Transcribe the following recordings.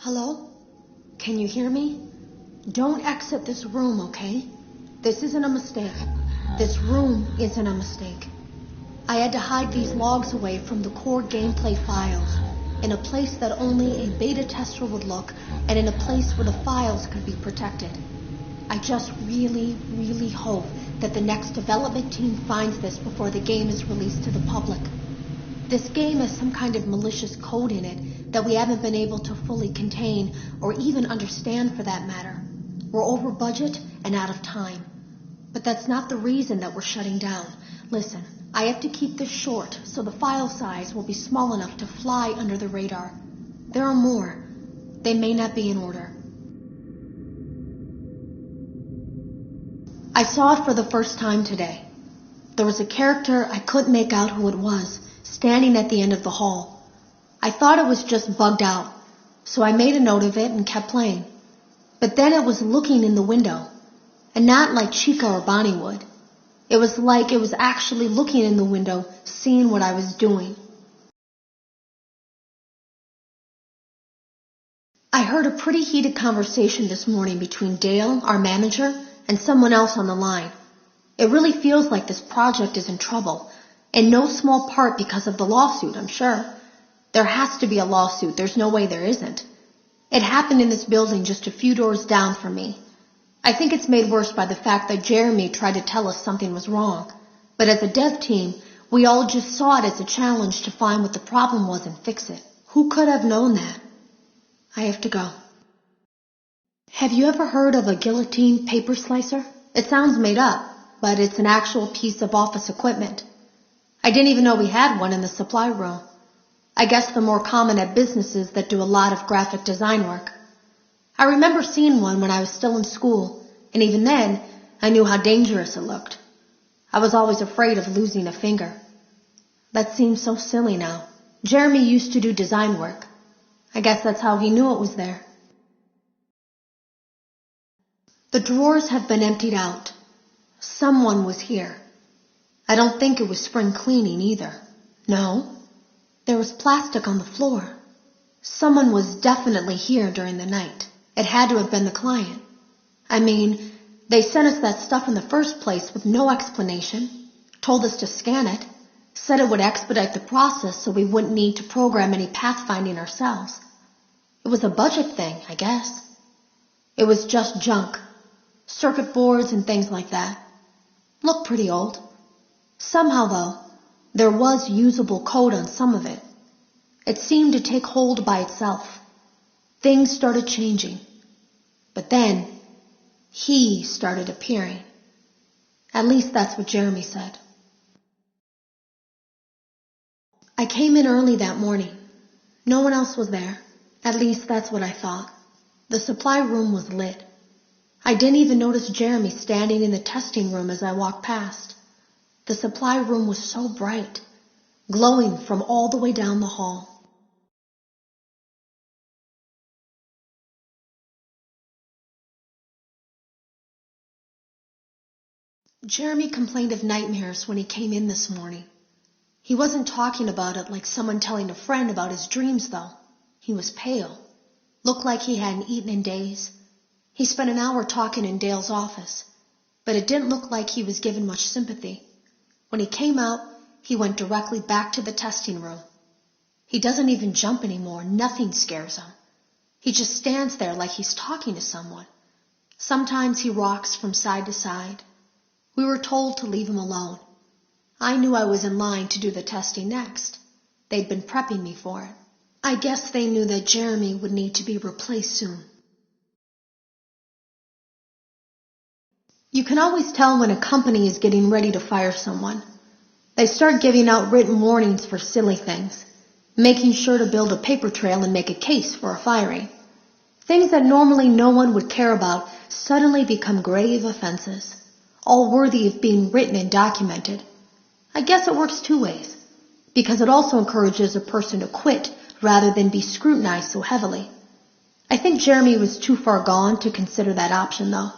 Hello? Can you hear me? Don't exit this room, okay? This isn't a mistake. This room isn't a mistake. I had to hide these logs away from the core gameplay files, in a place that only a beta tester would look, and in a place where the files could be protected. I just really hope that the next development team finds this before the game is released to the public. This game has some kind of malicious code in it that we haven't been able to fully contain or even understand for that matter. We're over budget and out of time. But that's not the reason that we're shutting down. Listen, I have to keep this short so the file size will be small enough to fly under the radar. There are more. They may not be in order. I saw it for the first time today. There was a character I couldn't make out who it was, standing at the end of the hall. I thought it was just bugged out, so I made a note of it and kept playing. But then it was looking in the window, and not like Chica or Bonnie would. It was like it was actually looking in the window, seeing what I was doing. I heard a pretty heated conversation this morning between Dale, our manager, and someone else on the line. It really feels like this project is in trouble, in no small part because of the lawsuit, I'm sure. There has to be a lawsuit. There's no way there isn't. It happened in this building just a few doors down from me. I think it's made worse by the fact that Jeremy tried to tell us something was wrong. But as a dev team, we all just saw it as a challenge to find what the problem was and fix it. Who could have known that? I have to go. Have you ever heard of a guillotine paper slicer? It sounds made up, but it's an actual piece of office equipment. I didn't even know we had one in the supply room. I guess they're more common at businesses that do a lot of graphic design work. I remember seeing one when I was still in school, and even then, I knew how dangerous it looked. I was always afraid of losing a finger. That seems so silly now. Jeremy used to do design work. I guess that's how he knew it was there. The drawers have been emptied out. Someone was here. I don't think it was spring cleaning either. No, there was plastic on the floor. Someone was definitely here during the night. It had to have been the client. I mean, they sent us that stuff in the first place with no explanation, told us to scan it, said it would expedite the process so we wouldn't need to program any pathfinding ourselves. It was a budget thing, I guess. It was just junk. Circuit boards and things like that. Looked pretty old. Somehow, though, there was usable code on some of it. It seemed to take hold by itself. Things started changing. But then, he started appearing. At least that's what Jeremy said. I came in early that morning. No one else was there. At least that's what I thought. The supply room was lit. I didn't even notice Jeremy standing in the testing room as I walked past. The supply room was so bright, glowing from all the way down the hall. Jeremy complained of nightmares when he came in this morning. He wasn't talking about it like someone telling a friend about his dreams, though. He was pale, looked like he hadn't eaten in days. He spent an hour talking in Dale's office, but it didn't look like he was given much sympathy. When he came out, he went directly back to the testing room. He doesn't even jump anymore. Nothing scares him. He just stands there like he's talking to someone. Sometimes he rocks from side to side. We were told to leave him alone. I knew I was in line to do the testing next. They'd been prepping me for it. I guess they knew that Jeremy would need to be replaced soon. You can always tell when a company is getting ready to fire someone. They start giving out written warnings for silly things, making sure to build a paper trail and make a case for a firing. Things that normally no one would care about suddenly become grave offenses, all worthy of being written and documented. I guess it works two ways, because it also encourages a person to quit rather than be scrutinized so heavily. I think Jeremy was too far gone to consider that option, though.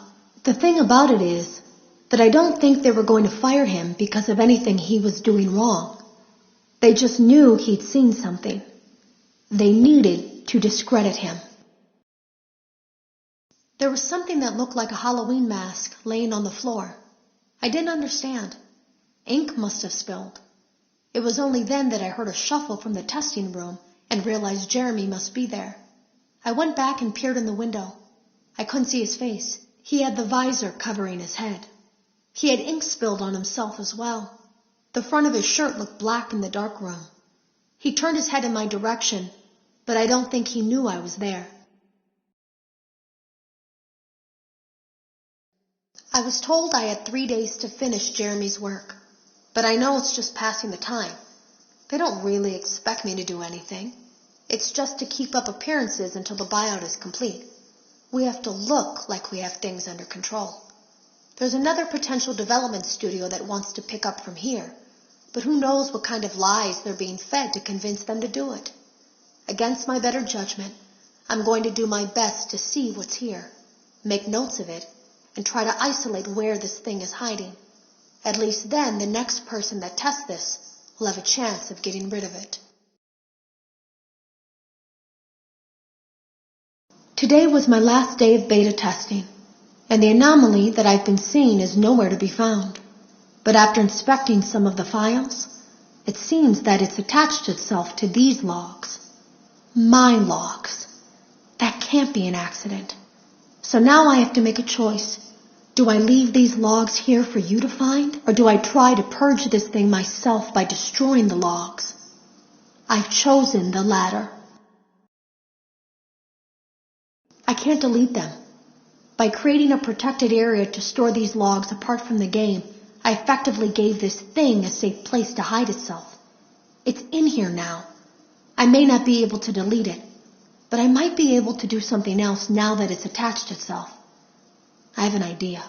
The thing about it is that I don't think they were going to fire him because of anything he was doing wrong. They just knew he'd seen something. They needed to discredit him. There was something that looked like a Halloween mask laying on the floor. I didn't understand. Ink must have spilled. It was only then that I heard a shuffle from the testing room and realized Jeremy must be there. I went back and peered in the window. I couldn't see his face. He had the visor covering his head. He had ink spilled on himself as well. The front of his shirt looked black in the dark room. He turned his head in my direction, but I don't think he knew I was there. I was told I had 3 days to finish Jeremy's work, but I know it's just passing the time. They don't really expect me to do anything. It's just to keep up appearances until the buyout is complete. We have to look like we have things under control. There's another potential development studio that wants to pick up from here, but who knows what kind of lies they're being fed to convince them to do it. Against my better judgment, I'm going to do my best to see what's here, make notes of it, and try to isolate where this thing is hiding. At least then the next person that tests this will have a chance of getting rid of it. Today was my last day of beta testing, and the anomaly that I've been seeing is nowhere to be found. But after inspecting some of the files, it seems that it's attached itself to these logs. My logs. That can't be an accident. So now I have to make a choice. Do I leave these logs here for you to find, or do I try to purge this thing myself by destroying the logs? I've chosen the latter. I can't delete them. By creating a protected area to store these logs apart from the game, I effectively gave this thing a safe place to hide itself. It's in here now. I may not be able to delete it, but I might be able to do something else now that it's attached itself. I have an idea.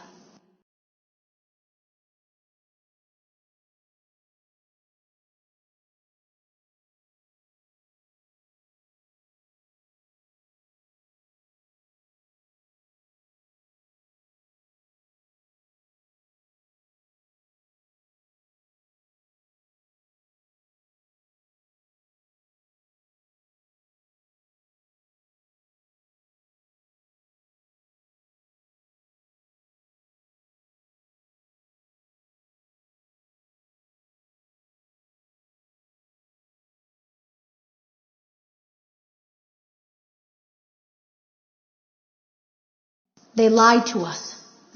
They lied to us.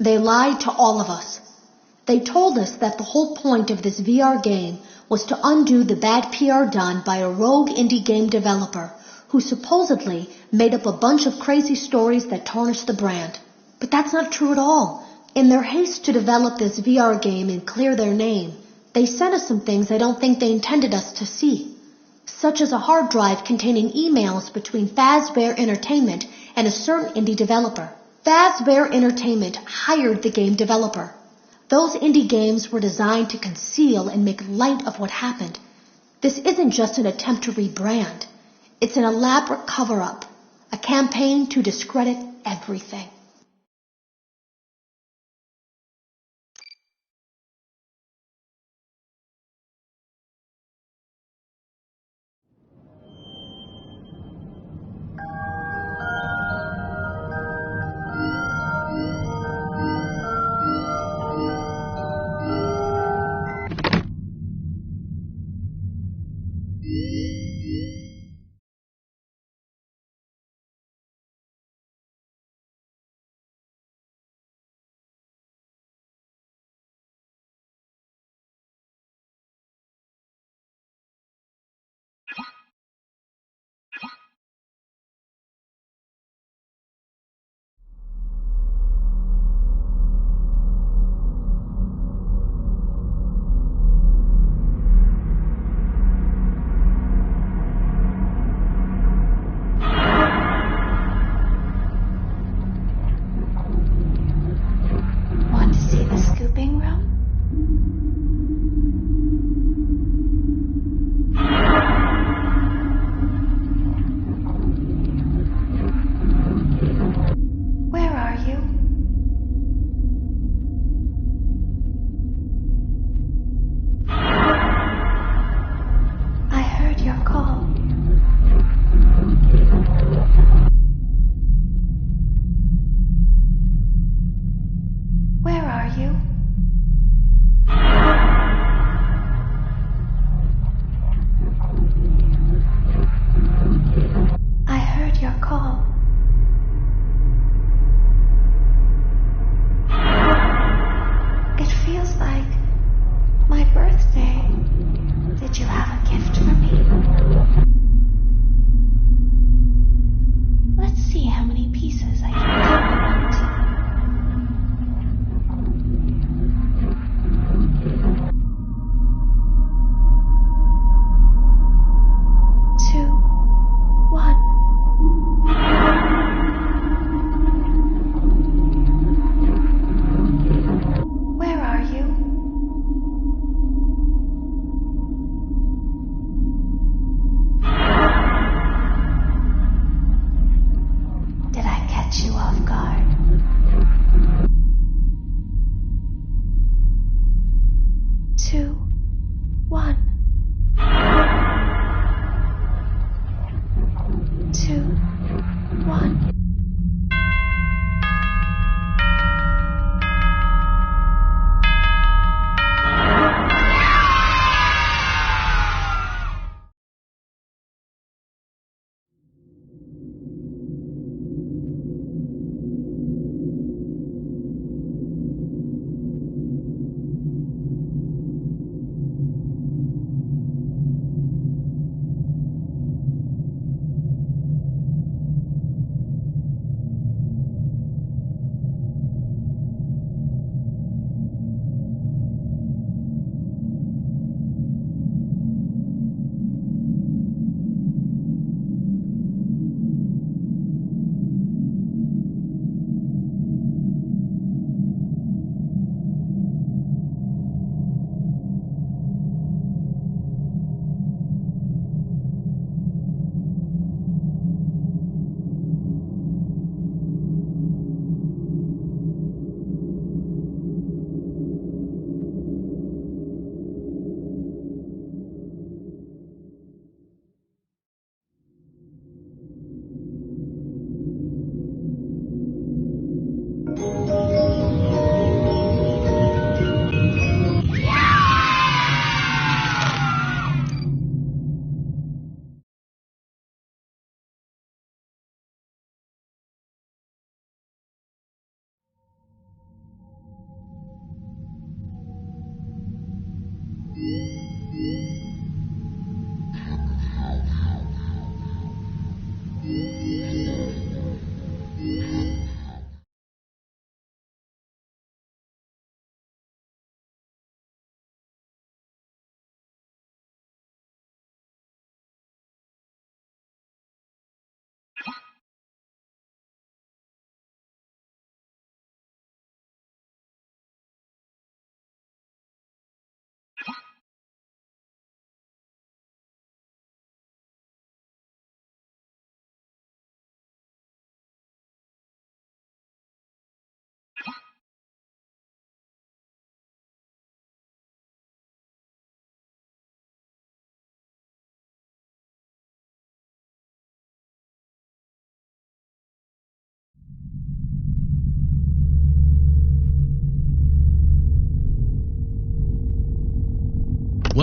They lied to all of us. They told us that the whole point of this VR game was to undo the bad PR done by a rogue indie game developer who supposedly made up a bunch of crazy stories that tarnished the brand. But that's not true at all. In their haste to develop this VR game and clear their name, they sent us some things I don't think they intended us to see, such as a hard drive containing emails between Fazbear Entertainment and a certain indie developer. Fazbear Entertainment hired the game developer. Those indie games were designed to conceal and make light of what happened. This isn't just an attempt to rebrand. It's an elaborate cover-up, a campaign to discredit everything.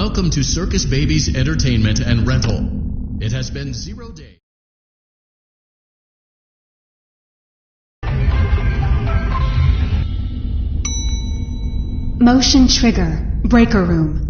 Welcome to Circus Baby's Entertainment and Rental. It has been 0 days. Motion trigger. Breaker room.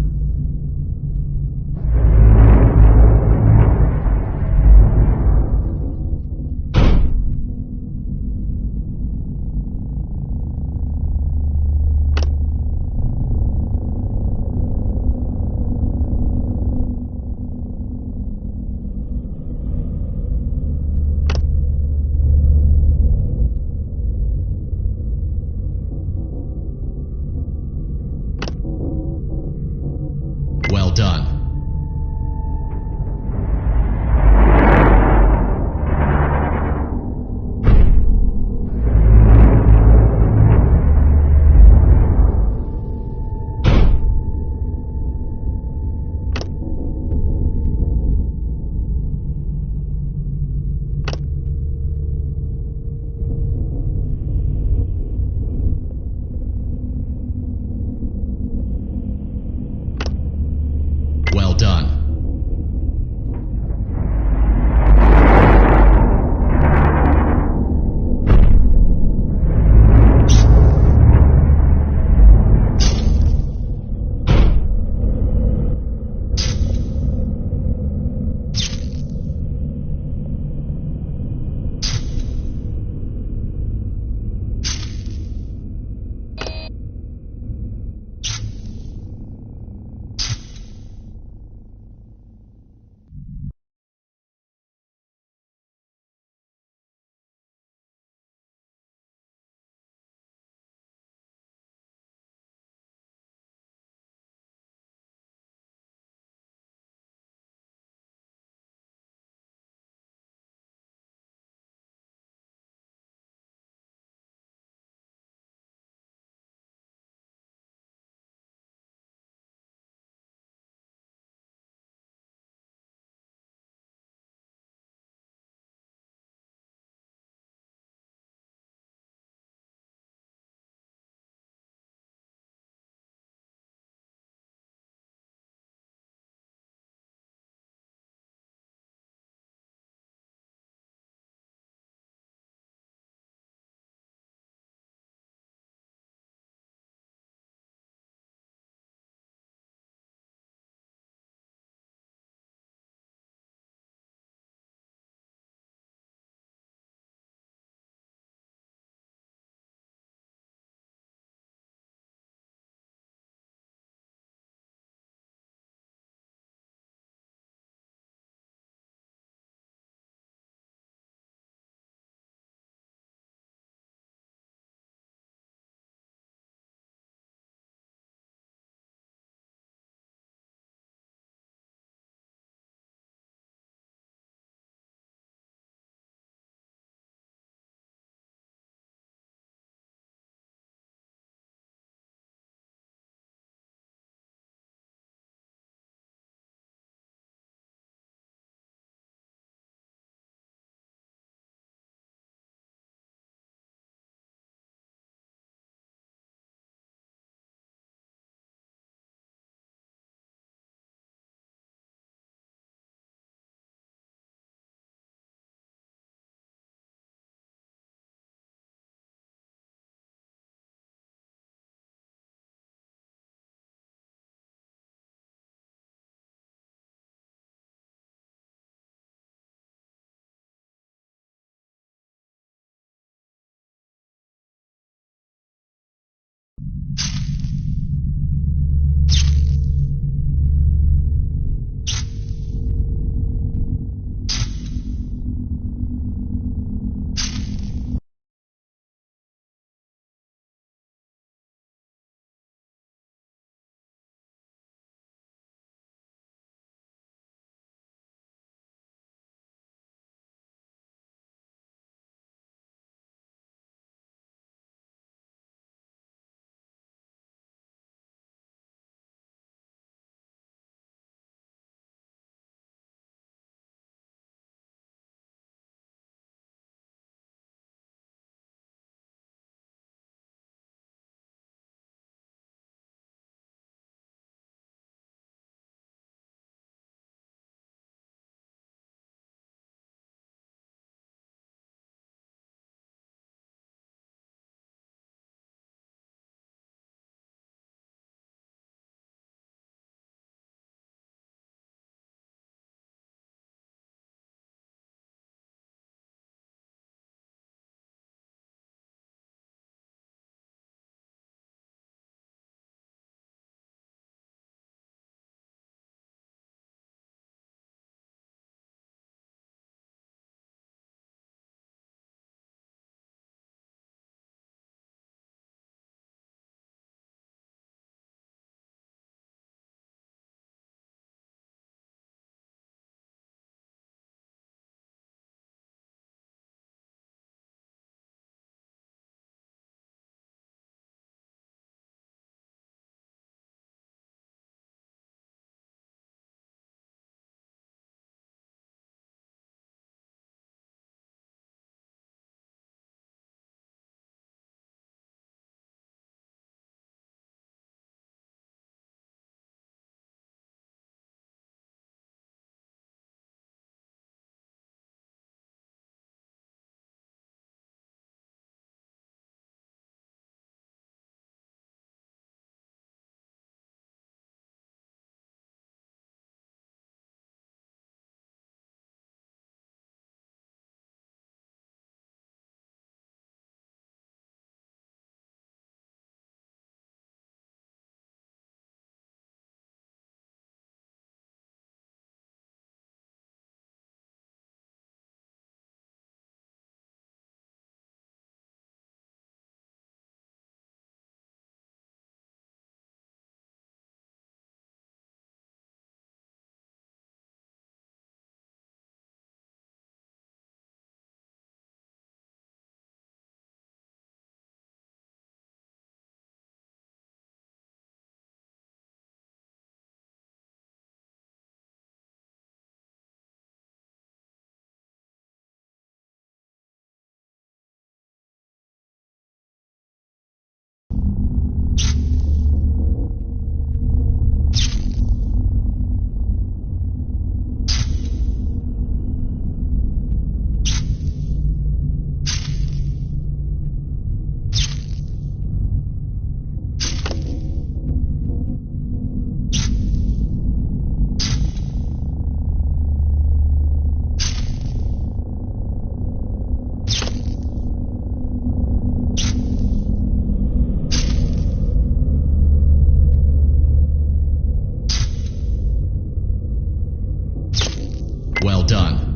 Well done.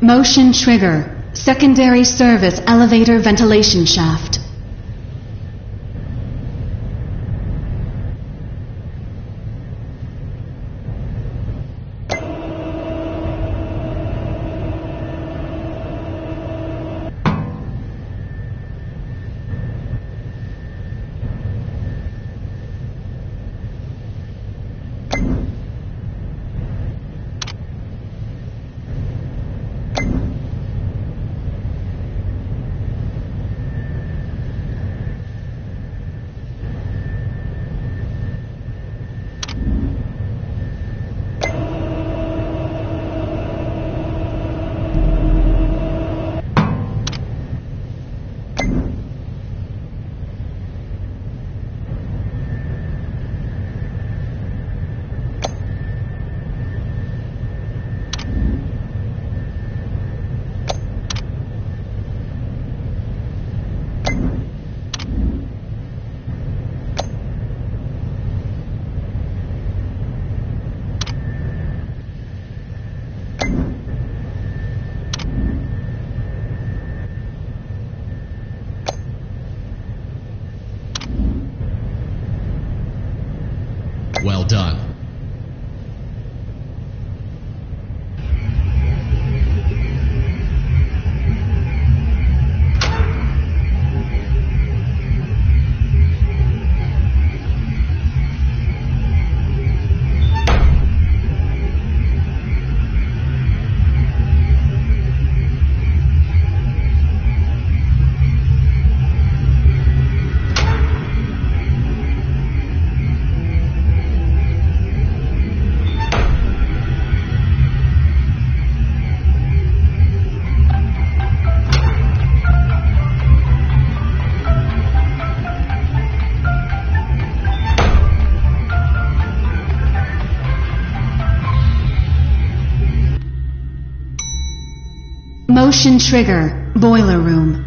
Motion trigger. Secondary service elevator ventilation shaft. Well done. Motion trigger. Boiler room.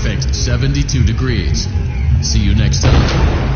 perfect 72 degrees. See you next time.